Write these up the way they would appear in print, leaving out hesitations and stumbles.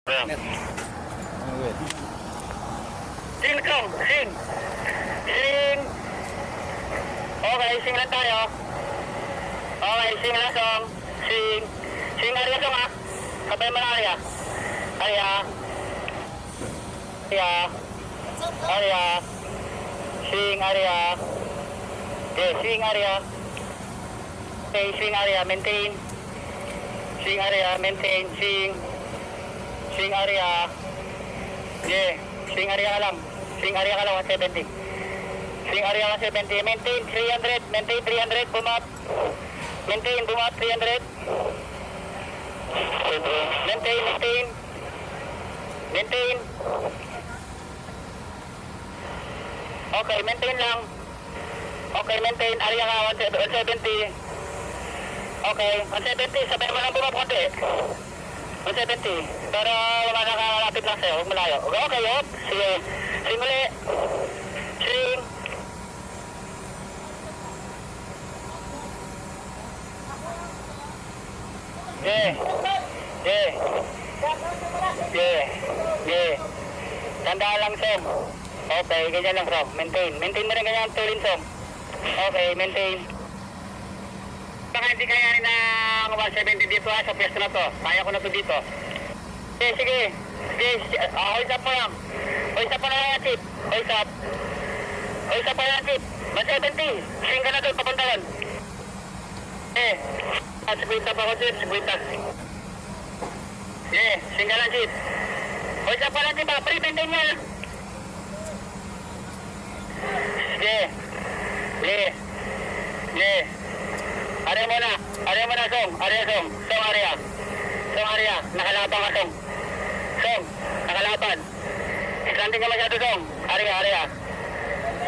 Net. Wait. Sing song, sing. Sing. Okay, sing lang tayo. Okay, sing lang song. Sing. Sing Arya song ha. Sabay mo na Arya. Arya. Arya. Arya. Sing Arya. Okay, sing Arya. Okay, sing Arya, maintain. Sing Arya, maintain, sing. Sing Arya. Yeah, sing area ka lang. Sing area ka lang 170. Sing area ka 170. Maintain 300. Maintain 300. Boom up. Maintain boom up 300. Maintain, maintain. Maintain. Okay, maintain lang. Okay, maintain. Area ka 170. Okay, 170. Sabay mo lang boom up konti. 170. Pero wala nakalapit lang sa'yo. Huwag malayo. Okay, up. Sige. Sing ulit. Sing. Yeah. Yeah. Yeah. Yeah. Tandaan lang, Som. Okay, ganyan lang, Som. Maintain. Maintain mo rin ganyan ang tulin, Som. Okay, maintain. Baka hindi kaya rin ng 170 dito ha, sa pwesto na to. Kaya ko na to dito. Sige, sige. Sige, hoist up mo lang. Hoist up mo na lang, Chip. Hoist up. Hoist up mo lang, Chip. 170. Sing ka na doon, papunta doon. Eh. Siguita pa ako, Chip. Siguita. Eh, sing ka lang, Chip. Hoist up pa lang, Chip. Pre-maintain niya. Sige. Sige. Sige. Area mo na. Area mo na, Song. Area, Song. Song, area. Song, area. Nakalaban ka, Song. Song, nakalaban. Slanting ka masyado, Song. Area, area.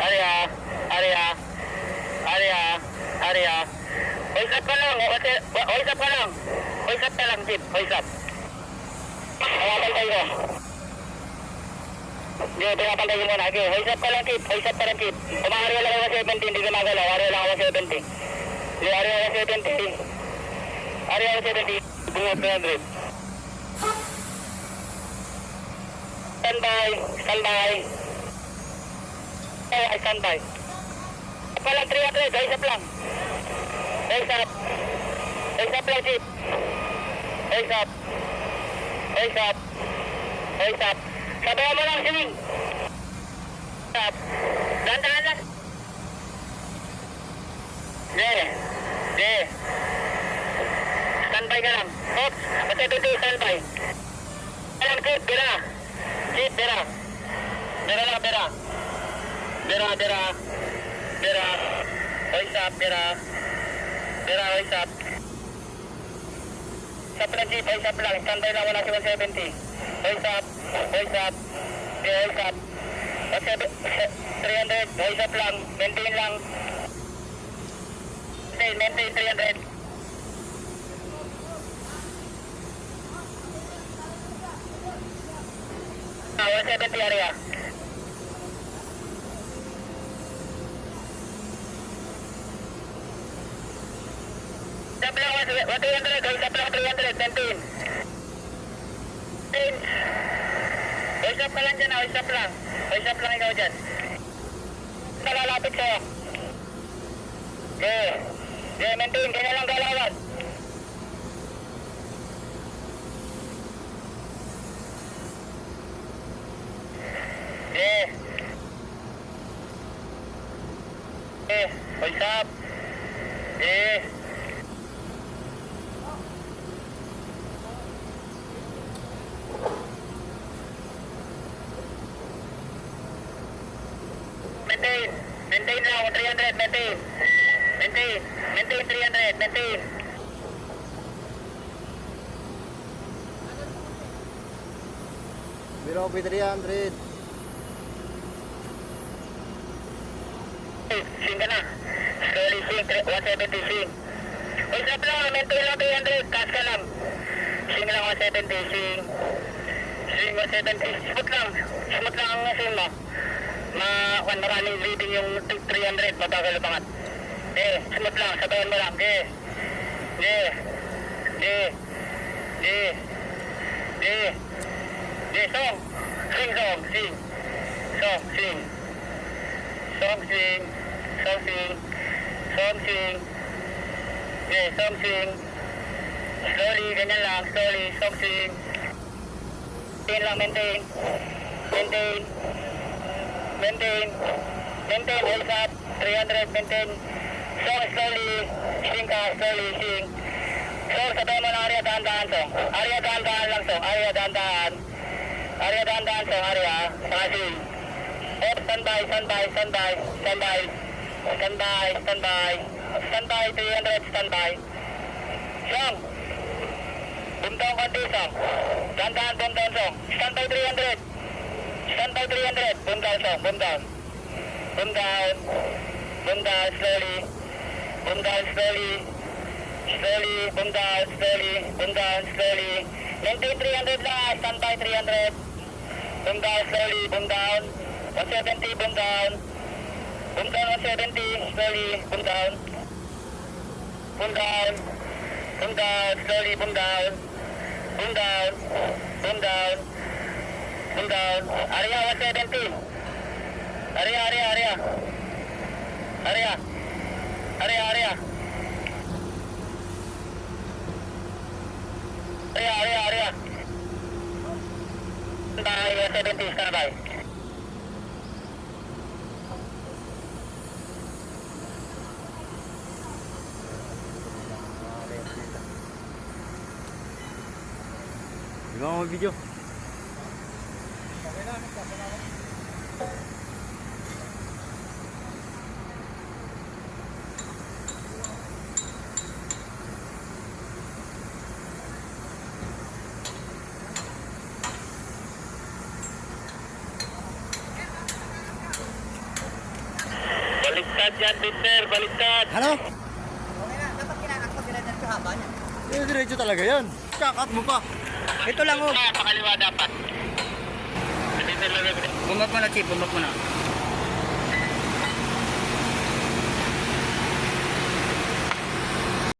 Area. Area. Area. Area. Hoist up ka lang. Hoist up ka lang. Hoist up ka lang, Chip. Hoist up. Pangapantay ko. Hindi, pangapantay ko muna. Okay, hoist up ka lang, Chip. Hoist up ka lang, Chip. Umaharya lang ako 70. Hindi ka magalaw. Harya lang ako 70. Di area 70. Area 70. Bunga 300. Standby. Standby. Oh, ay standby. Palang 300. Ayos up lang. Ayos up. Ayos up lang, Chip. Ayos up. Ayos up. Ayos up. Sabayan mo lang, sing. Up. Dandahan lang. Yeah. Yeah. Standby ka lang. Oops. Basta ito standby. Alam, Chip, bira. Chip, bira. Bira lang, bira. Bira, bira. Bira. Hoist up, bira. Bira, hoist up. Hoist up lang, Chip. Hoist up lang. Standby lang, 170. Hoist up. Hoist up. Yeah, hoist up. 300. Hoist up lang. Maintain lang. Maintain 300. Ah, 170 area. Stop lang 100, stop lang 300, maintain. Maintain. Hoist up ka lang dyan, hoist up lang. Hoist up lang ikaw dyan. Nalalapit sa'yo. Okay. Okay, maintain. Ganyan lang galawan. Okay. Okay. Hoist up. Okay. Maintain. Maintain lang. 300. Maintain. Maintain. Maintain 300. Maintain. We're off with 300. Sing ka na. Slowly sing. 170 sing. Hoist up lang. Maintain lang 300. Cash ka lang. Sing lang 170. Sing. Sing 170. Smooth lang. Smooth lang ang sing mo. Maraming reading yung 300. Mabagal bangat. Eh, smooth lang. Sabayan mo lang. Eh. Eh. Eh. Eh. Eh. Okay, song. Sing, song, sing. Song, sing. Song, sing. Song, sing. Song, sing. Okay, song, sing. Slowly, ganyan lang. Slowly, song, sing. Maintain lang, maintain. Maintain. Maintain. Maintain, hold up. 300, maintain. Song, slowly. Sing ka, slowly, sing. Song, sabay mo na area, dahan-dahan, song. Area, dahan-dahan lang, song. Area, dahan-dahan. Area, dahan-dahan, song. Area, saka sing. Standby, standby, standby, standby. Standby, standby. Standby, 300, standby. Song. Boom down konti, song. Dahan-dahan, boom down, song. Standby, 300. Standby, 300. Boom down, song. Boom down. Boom down. Boom down, slowly. Boom down, slowly. Slowly, boom down, slowly. Boom down, slowly. Maintain 300 lang, standby 300. Boom down, slowly, boom down. 170, boom down. Boom down, 170, slowly, boom down. Boom down. Boom down, slowly, boom down. Boom down. Boom down. Boom down. Area 170. Area, area, area. Area. Area, area. Area, area, area. Standby, 170, standby. Di ba mga video? Baliktad yan, Peter, baliktad. Ano? Okay na, dapat kinakat mo sila dyan sa haba niya. Diretso talaga yan. Kakat mo pa. Ito lang oh. Pakaliwa dapat. Bumag mo na, Chief. Bumag mo na.